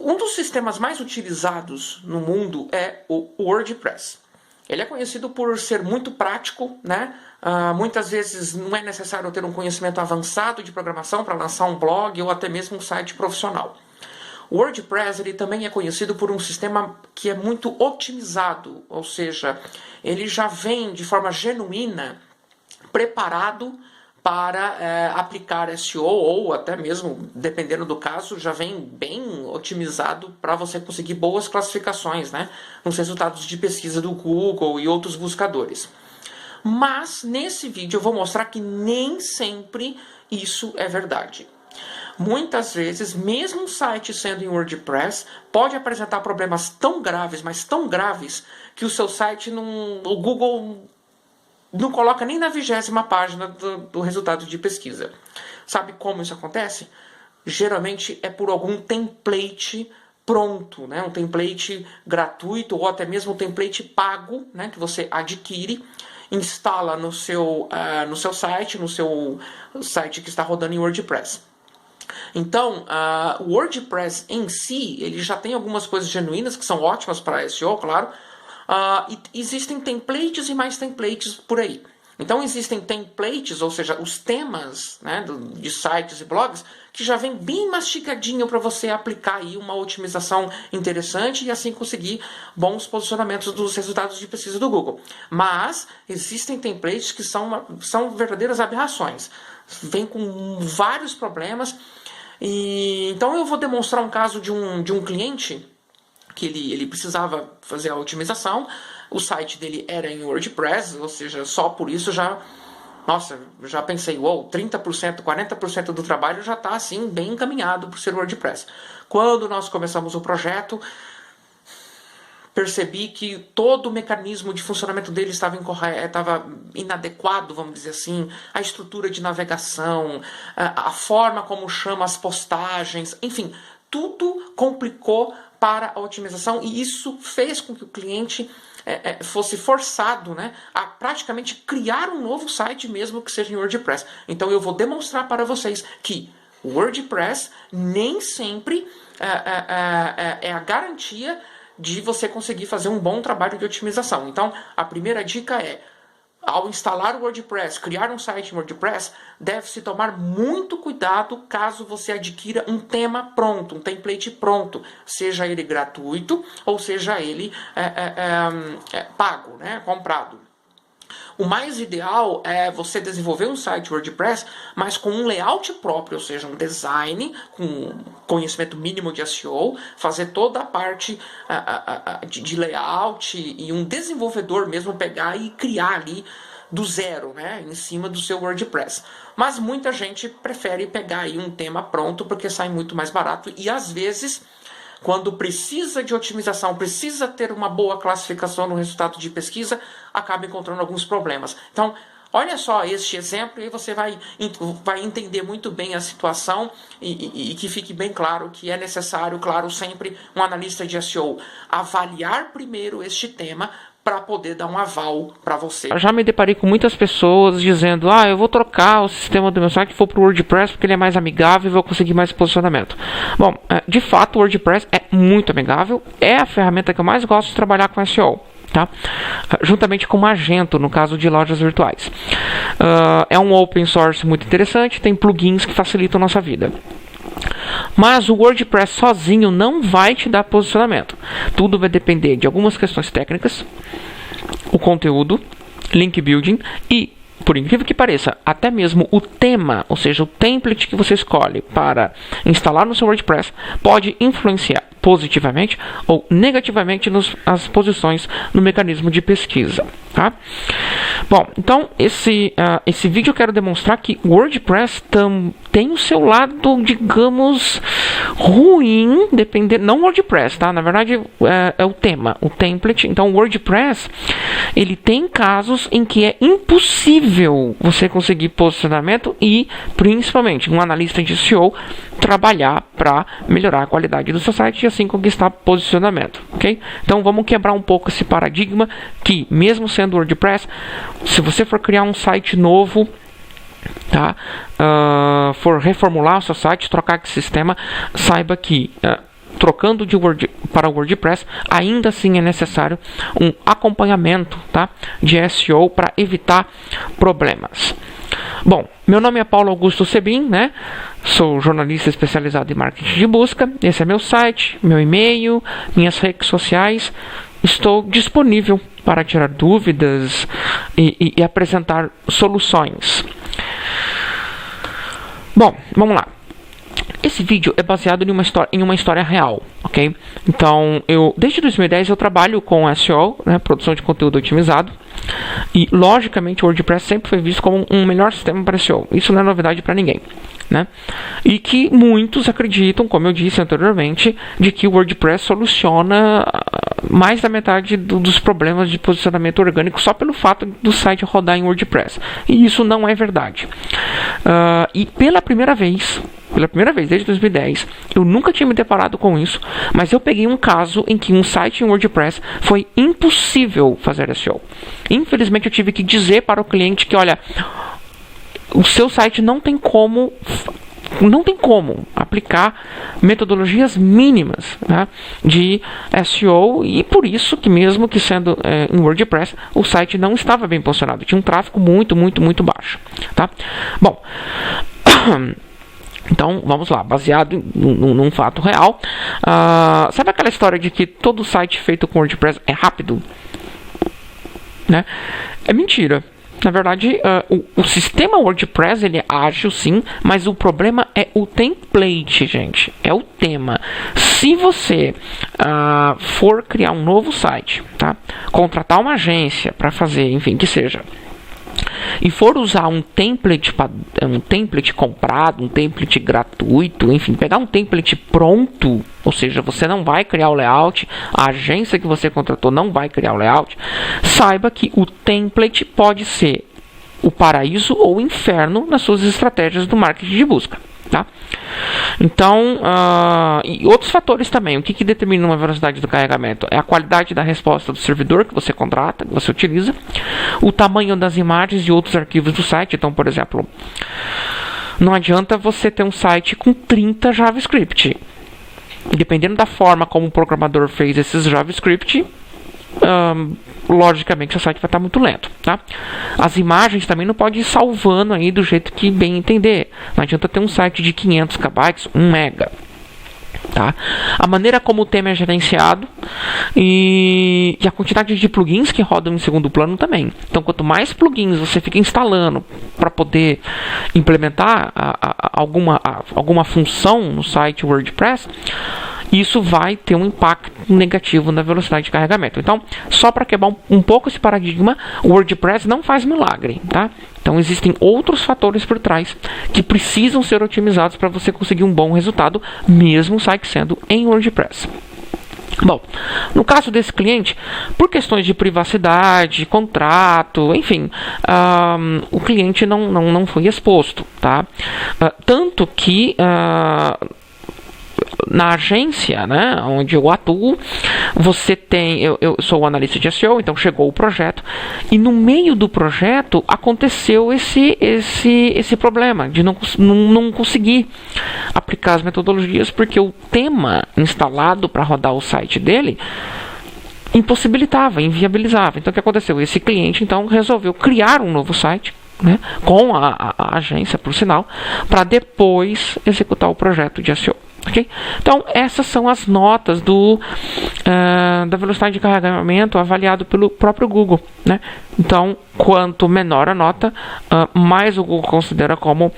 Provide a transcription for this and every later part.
Um dos sistemas mais utilizados no mundo é o WordPress. Ele é conhecido por ser muito prático, né? Muitas vezes não é necessário ter um conhecimento avançado de programação para lançar um blog ou até mesmo um site profissional. O WordPress ele também é conhecido por um sistema que é muito otimizado, ou seja, ele já vem de forma genuína preparado para aplicar SEO ou até mesmo, dependendo do caso, já vem bem otimizado para você conseguir boas classificações, né, nos resultados de pesquisa do Google e outros buscadores. Mas nesse vídeo eu vou mostrar que nem sempre isso é verdade. Muitas vezes, mesmo um site sendo em WordPress, pode apresentar problemas tão graves, mas tão graves, que o seu site o Google não coloca nem na 20ª página do resultado de pesquisa. Sabe como isso acontece? Geralmente é por algum template pronto, né? Um template gratuito ou até mesmo um template pago, né? Que você adquire, instala no seu site, no seu site que está rodando em WordPress. Então, o WordPress em si, ele já tem algumas coisas genuínas que são ótimas para SEO, claro. E existem templates e mais templates por aí. Então existem templates, ou seja, os temas, né, de sites e blogs, que já vem bem mastigadinho para você aplicar aí uma otimização interessante e assim conseguir bons posicionamentos dos resultados de pesquisa do Google. Mas existem templates que são verdadeiras aberrações. Vem com vários problemas. Então eu vou demonstrar um caso de um cliente que ele precisava fazer a otimização, o site dele era em WordPress, ou seja, só por isso já pensei, 30%, 40% do trabalho já está assim, bem encaminhado por ser WordPress. Quando nós começamos o projeto, percebi que todo o mecanismo de funcionamento dele estava inadequado, vamos dizer assim, a estrutura de navegação, a forma como chama as postagens, enfim, tudo complicou para a otimização e isso fez com que o cliente fosse forçado, né, a praticamente criar um novo site mesmo que seja em WordPress. Então eu vou demonstrar para vocês que o WordPress nem sempre é a garantia de você conseguir fazer um bom trabalho de otimização. Então a primeira dica é: ao instalar o WordPress, criar um site em WordPress, deve-se tomar muito cuidado caso você adquira um tema pronto, um template pronto, seja ele gratuito ou seja ele pago, né, comprado. O mais ideal é você desenvolver um site WordPress, mas com um layout próprio, ou seja, um design com conhecimento mínimo de SEO, fazer toda a parte de layout e um desenvolvedor mesmo pegar e criar ali do zero, né, em cima do seu WordPress. Mas muita gente prefere pegar aí um tema pronto porque sai muito mais barato e às vezes, quando precisa de otimização, precisa ter uma boa classificação no resultado de pesquisa, acaba encontrando alguns problemas. Então, olha só este exemplo e você vai entender muito bem a situação e que fique bem claro que é necessário, claro, sempre um analista de SEO avaliar primeiro este tema para poder dar um aval para você. Eu já me deparei com muitas pessoas dizendo: eu vou trocar o sistema do meu site for para o WordPress porque ele é mais amigável e vou conseguir mais posicionamento. Bom, de fato o WordPress é muito amigável, é a ferramenta que eu mais gosto de trabalhar com SEO. Tá? Juntamente com o Magento, no caso de lojas virtuais. É um open source muito interessante, tem plugins que facilitam a nossa vida. Mas o WordPress sozinho não vai te dar posicionamento. Tudo vai depender de algumas questões técnicas, o conteúdo, link building e, por incrível que pareça, até mesmo o tema, ou seja, o template que você escolhe para instalar no seu WordPress pode influenciar positivamente ou negativamente as posições no mecanismo de pesquisa. Tá? Bom, então esse vídeo eu quero demonstrar que o WordPress tem o seu lado, digamos, ruim, dependendo, não o WordPress, tá? Na verdade é o tema, o template. Então o WordPress, ele tem casos em que é impossível você conseguir posicionamento e, principalmente, um analista de SEO trabalhar para melhorar a qualidade do seu site e assim conquistar posicionamento, ok? Então vamos quebrar um pouco esse paradigma que, mesmo sendo WordPress, se você for criar um site novo, tá? For reformular o seu site, trocar de sistema, saiba que trocando de para o WordPress, ainda assim é necessário um acompanhamento, tá, de SEO para evitar problemas. Bom, meu nome é Paulo Augusto Sebin, né? Sou jornalista especializado em marketing de busca. Esse é meu site, meu e-mail, minhas redes sociais. Estou disponível para tirar dúvidas e apresentar soluções. Bom, vamos lá. Esse vídeo é baseado em uma história real, ok? Então, desde 2010 eu trabalho com SEO, né, produção de conteúdo otimizado, e logicamente o WordPress sempre foi visto como um melhor sistema para SEO. Isso não é novidade para ninguém, né? E que muitos acreditam, como eu disse anteriormente, de que o WordPress soluciona mais da metade dos problemas de posicionamento orgânico só pelo fato do site rodar em WordPress. E isso não é verdade. E pela primeira vez, desde 2010, eu nunca tinha me deparado com isso, mas eu peguei um caso em que um site em WordPress foi impossível fazer SEO. Infelizmente eu tive que dizer para o cliente que, olha, o seu site não tem como aplicar metodologias mínimas, né, de SEO, e por isso que mesmo que sendo em WordPress, o site não estava bem posicionado, tinha um tráfego muito baixo, tá? Bom, então vamos lá, baseado num fato real. Sabe aquela história de que todo site feito com WordPress é rápido, né? É mentira. Na verdade, o sistema WordPress ele é ágil, sim, mas o problema é o template, gente. É o tema. Se você for criar um novo site, tá? Contratar uma agência para fazer, enfim, que seja, e for usar um template comprado, um template gratuito, enfim, pegar um template pronto, ou seja, você não vai criar o layout, a agência que você contratou não vai criar o layout, saiba que o template pode ser o paraíso ou o inferno nas suas estratégias do marketing de busca, tá? Então, e outros fatores também. O que determina uma velocidade do carregamento? É a qualidade da resposta do servidor que você contrata, que você utiliza, o tamanho das imagens e outros arquivos do site. Então, por exemplo, não adianta você ter um site com 30 JavaScript. Dependendo da forma como o programador fez esses JavaScript, logicamente o site vai estar muito lento, tá? As imagens também não pode ir salvando aí do jeito que bem entender. Não adianta ter um site de 500 KB, 1 mega, tá? A maneira como o tema é gerenciado e a quantidade de plugins que rodam em segundo plano também. Então, quanto mais plugins você fica instalando para poder implementar alguma função no site WordPress, isso vai ter um impacto negativo na velocidade de carregamento. Então, só para quebrar um pouco esse paradigma, o WordPress não faz milagre, tá? Então, existem outros fatores por trás que precisam ser otimizados para você conseguir um bom resultado, mesmo o site sendo em WordPress. Bom, no caso desse cliente, por questões de privacidade, contrato, enfim, o cliente não foi exposto, tá? Tanto que na agência, né, onde eu atuo, você tem, eu sou analista de SEO, então chegou o projeto, e no meio do projeto aconteceu esse problema de não conseguir aplicar as metodologias, porque o tema instalado para rodar o site dele impossibilitava, inviabilizava. Então o que aconteceu? Esse cliente então resolveu criar um novo site, né, com a agência, por sinal, para depois executar o projeto de SEO. Okay? Então, essas são as notas da velocidade de carregamento avaliado pelo próprio Google, né? Então, quanto menor a nota, mais o Google considera como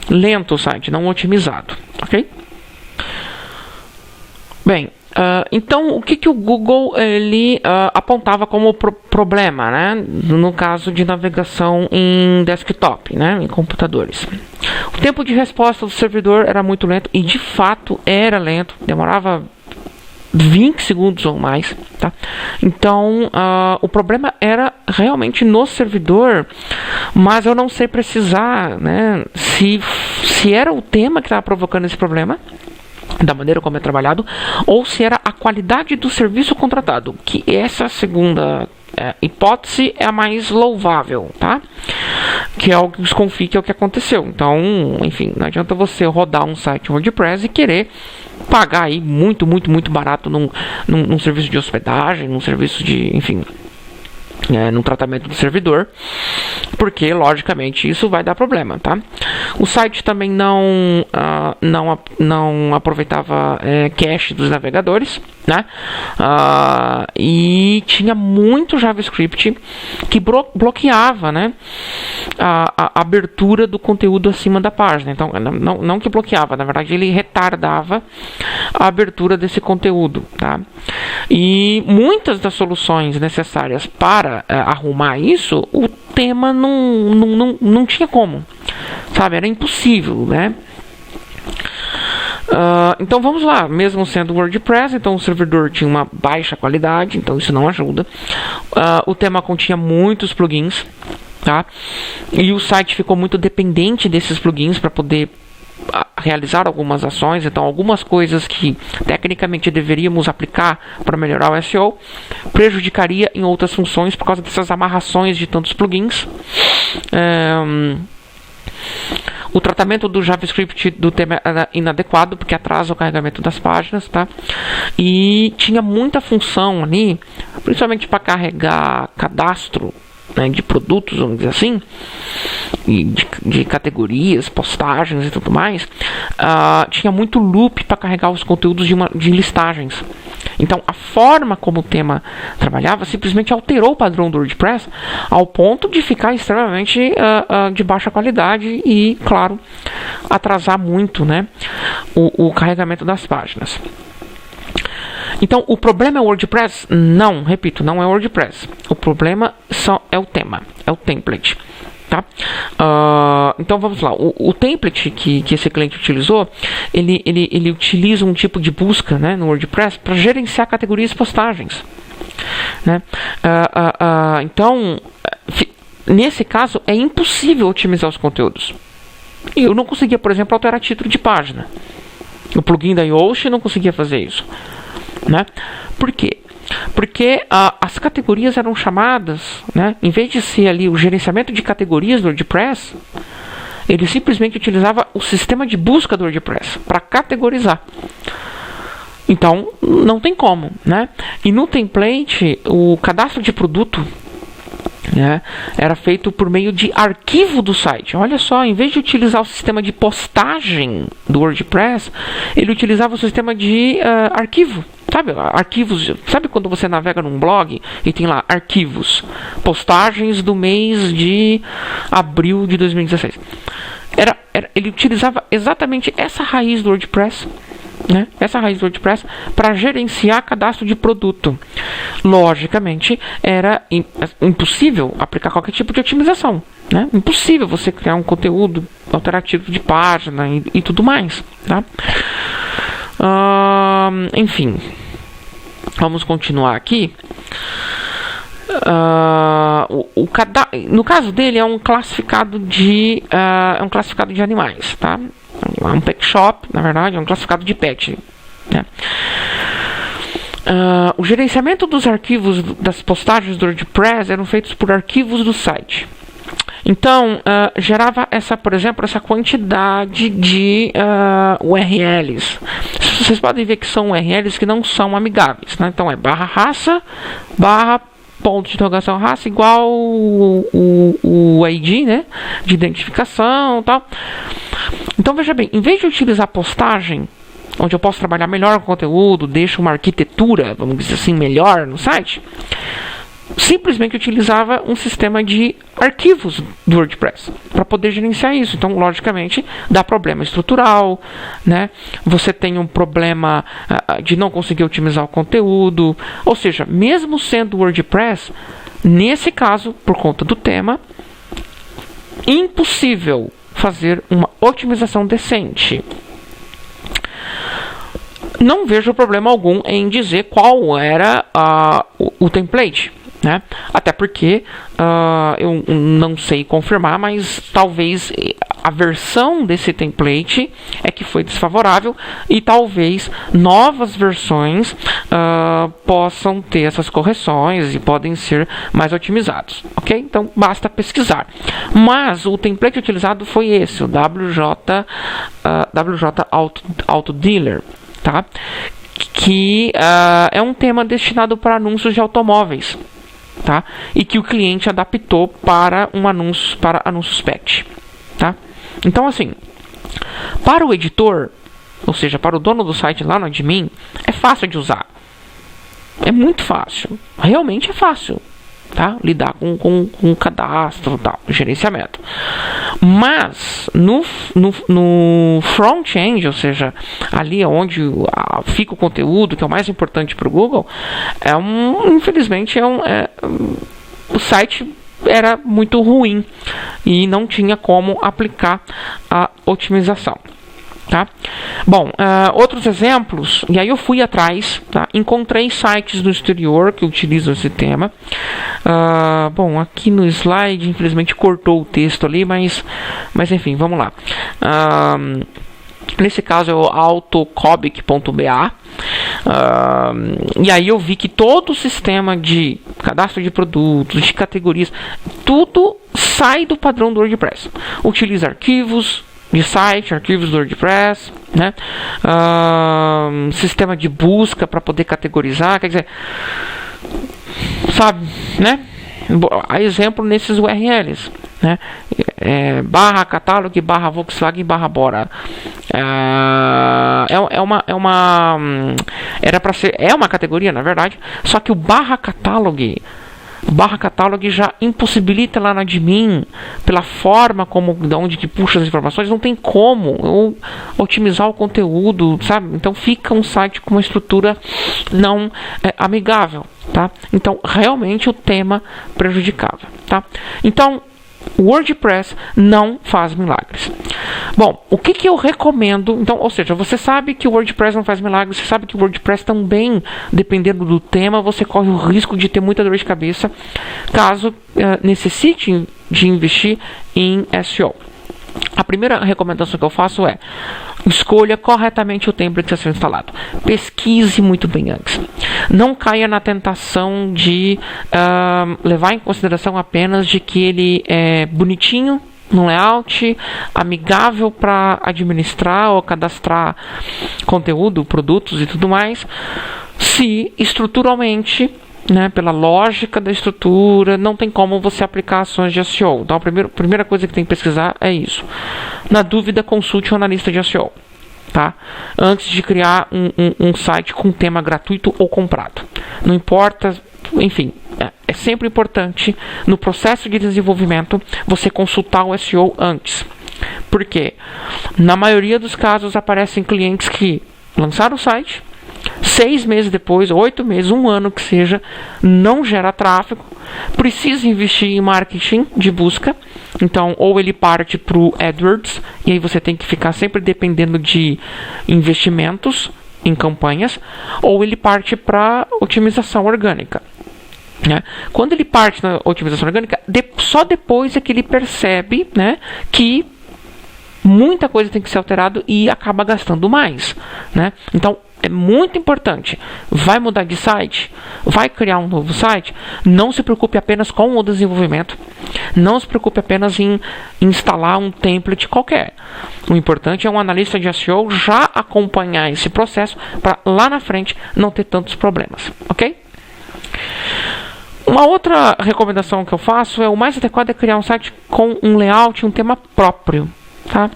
lento o site, não otimizado. Okay? Bem, então o que o Google ele apontava como problema, né, no caso de navegação em desktop, né, em computadores? O tempo de resposta do servidor era muito lento, e de fato era lento, demorava 20 segundos ou mais, tá? Então, o problema era realmente no servidor, mas eu não sei precisar, né, se era o tema que estava provocando esse problema, da maneira como é trabalhado, ou se era a qualidade do serviço contratado, que essa segunda hipótese é a mais louvável, tá? Que é o que desconfie que é o que aconteceu. Então, enfim, não adianta você rodar um site WordPress e querer pagar aí muito barato num serviço de hospedagem, num serviço de, enfim, no tratamento do servidor, porque logicamente isso vai dar problema, tá? O site também não aproveitava cache dos navegadores, né? E tinha muito JavaScript que bloqueava, né, a abertura do conteúdo acima da página. Então, não que bloqueava, na verdade ele retardava a abertura desse conteúdo, tá? E muitas das soluções necessárias para arrumar isso, o tema não tinha como, sabe? Era impossível, né? Então vamos lá, mesmo sendo WordPress, então o servidor tinha uma baixa qualidade, então isso não ajuda. O tema continha muitos plugins, tá? E o site ficou muito dependente desses plugins para poder realizar algumas ações. Então algumas coisas que tecnicamente deveríamos aplicar para melhorar o SEO prejudicaria em outras funções por causa dessas amarrações de tantos plugins. O tratamento do JavaScript do tema era inadequado, porque atrasa o carregamento das páginas, tá? E tinha muita função ali, principalmente para carregar cadastro, né, de produtos, vamos dizer assim, e de categorias, postagens e tudo mais. Tinha muito loop para carregar os conteúdos de listagens. Então a forma como o tema trabalhava simplesmente alterou o padrão do WordPress ao ponto de ficar extremamente de baixa qualidade e, claro, atrasar muito, né, o carregamento das páginas. Então, o problema é o WordPress? Não, repito, não é o WordPress. O problema só é o tema, é o template, tá? Então, vamos lá. O template que esse cliente utilizou, ele utiliza um tipo de busca, né, no WordPress para gerenciar categorias e postagens, né? Então, nesse caso, é impossível otimizar os conteúdos. Eu não conseguia, por exemplo, alterar título de página. O plugin da Yoast não conseguia fazer isso, né? Por quê? Porque as categorias eram chamadas, né, em vez de ser ali o gerenciamento de categorias do WordPress, ele simplesmente utilizava o sistema de busca do WordPress para categorizar. Então, não tem como, né? E no template, o cadastro de produto, né, era feito por meio de arquivo do site. Olha só, em vez de utilizar o sistema de postagem do WordPress, ele utilizava o sistema de arquivo. Sabe, arquivos, sabe quando você navega num blog e tem lá arquivos, postagens do mês de abril de 2016. Ele utilizava exatamente essa raiz do WordPress, né? Essa raiz do WordPress para gerenciar cadastro de produto. Logicamente, era impossível aplicar qualquer tipo de otimização, né? Impossível você criar um conteúdo alternativo de página e tudo mais, tá? Enfim, vamos continuar aqui. No caso dele é um classificado de animais, tá? É um pet shop, na verdade, é um classificado de pet, né? O gerenciamento dos arquivos das postagens do WordPress eram feitos por arquivos do site. Então, gerava por exemplo, essa quantidade de URLs. Vocês podem ver que são URLs que não são amigáveis, né? Então, é /raça, ponto de interrogação raça, igual o ID, né, de identificação e tal. Então, veja bem, em vez de utilizar postagem, onde eu posso trabalhar melhor o conteúdo, deixo uma arquitetura, vamos dizer assim, melhor no site, simplesmente utilizava um sistema de arquivos do WordPress para poder gerenciar isso. Então, logicamente, dá problema estrutural, né? Você tem um problema de não conseguir otimizar o conteúdo. Ou seja, mesmo sendo WordPress, nesse caso, por conta do tema, impossível fazer uma otimização decente. Não vejo problema algum em dizer qual era o template, né? Até porque eu não sei confirmar, mas talvez a versão desse template é que foi desfavorável e talvez novas versões possam ter essas correções e podem ser mais otimizados, ok? Então basta pesquisar. Mas o template utilizado foi esse, o WJ Auto Dealer. tá? Que é um tema destinado para anúncios de automóveis, tá? E que o cliente adaptou para anúncios PET, tá? Então, assim, para o editor, ou seja, para o dono do site lá no admin, é fácil de usar. É muito fácil. Realmente é fácil, tá? Lidar com cadastro, tal, gerenciamento. Mas no front-end, ou seja, ali onde fica o conteúdo, que é o mais importante para o Google, infelizmente o site era muito ruim e não tinha como aplicar a otimização. Tá? Bom, outros exemplos, e aí eu fui atrás, tá? Encontrei sites no exterior que utilizam esse tema. Bom, aqui no slide, infelizmente cortou o texto ali, mas enfim, vamos lá. Nesse caso é o autocobic.ba. E aí eu vi que todo o sistema de cadastro de produtos, de categorias, tudo sai do padrão do WordPress. Utiliza arquivos de site, arquivos do WordPress, né? Sistema de busca para poder categorizar, quer dizer, sabe, né? Há exemplo nesses URLs, né? Barra catálogo, barra Volkswagen, barra Bora. É uma categoria, na verdade, só que o barra catálogo já impossibilita lá no admin, pela forma de onde que puxa as informações, não tem como otimizar o conteúdo, sabe? Então fica um site com uma estrutura não amigável, tá? Então realmente o tema prejudicável, tá? Então o WordPress não faz milagres. Bom, o que eu recomendo? Então, ou seja, você sabe que o WordPress não faz milagres, você sabe que o WordPress também, dependendo do tema, você corre o risco de ter muita dor de cabeça caso necessite de investir em SEO. A primeira recomendação que eu faço é: escolha corretamente o template a ser instalado. Pesquise muito bem antes. Não caia na tentação de levar em consideração apenas de que ele é bonitinho no layout, amigável para administrar ou cadastrar conteúdo, produtos e tudo mais, se estruturalmente, né, pela lógica da estrutura, não tem como você aplicar ações de SEO. Então a primeira coisa que tem que pesquisar é isso. Na dúvida, consulte um analista de SEO, tá? Antes de criar um site com tema gratuito ou comprado. Não importa, enfim, é sempre importante no processo de desenvolvimento você consultar o SEO antes. Porque na maioria dos casos aparecem clientes que lançaram o site, 6 meses depois, 8 meses, 1 ano que seja, não gera tráfego, precisa investir em marketing de busca. Então, ou ele parte para o AdWords, e aí você tem que ficar sempre dependendo de investimentos em campanhas, ou ele parte para otimização orgânica, né? Quando ele parte na otimização orgânica, só depois é que ele percebe, né, que muita coisa tem que ser alterado e acaba gastando mais, né? Então, é muito importante. Vai mudar de site? Vai criar um novo site? Não se preocupe apenas com o desenvolvimento. Não se preocupe apenas em instalar um template qualquer. O importante é um analista de SEO já acompanhar esse processo para lá na frente não ter tantos problemas, ok? Uma outra recomendação que eu faço é: o mais adequado é criar um site com um layout e um tema próprio. Tá?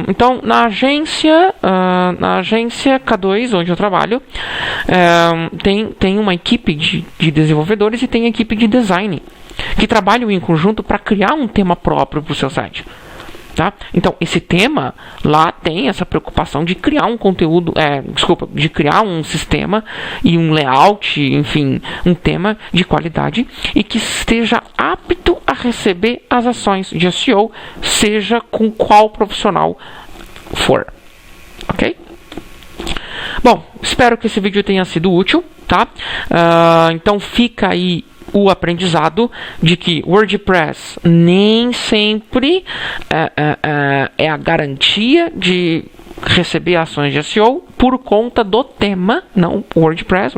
Então, na agência K2, onde eu trabalho, tem uma equipe de desenvolvedores e tem a equipe de design que trabalham em conjunto para criar um tema próprio para o seu site. Tá? Então, esse tema lá tem essa preocupação de criar um conteúdo, de criar um sistema e um layout, enfim, um tema de qualidade e que esteja apto a receber as ações de SEO, seja com qual profissional for. Ok? Bom, espero que esse vídeo tenha sido útil, tá? Então fica aí o aprendizado de que WordPress nem sempre é a garantia de receber ações de SEO por conta do tema, não o WordPress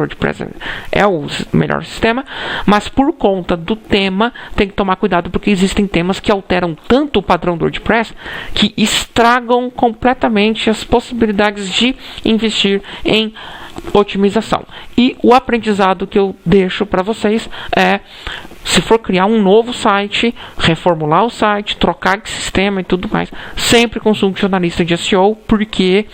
é o melhor sistema, mas por conta do tema tem que tomar cuidado, porque existem temas que alteram tanto o padrão do WordPress que estragam completamente as possibilidades de investir em otimização. E o aprendizado que eu deixo para vocês é: se for criar um novo site, reformular o site, trocar de sistema e tudo mais, sempre consulte um analista de SEO, porque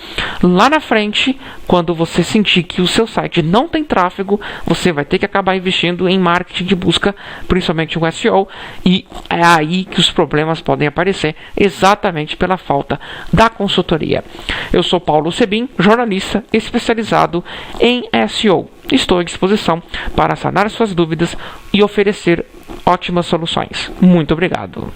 lá na frente, quando você sentir que o seu site não tem tráfego, você vai ter que acabar investindo em marketing de busca, principalmente o SEO, e é aí que os problemas podem aparecer, exatamente pela falta da consultoria. Eu sou Paulo Sebin, jornalista especializado em SEO. Estou à disposição para sanar suas dúvidas e oferecer ótimas soluções. Muito obrigado.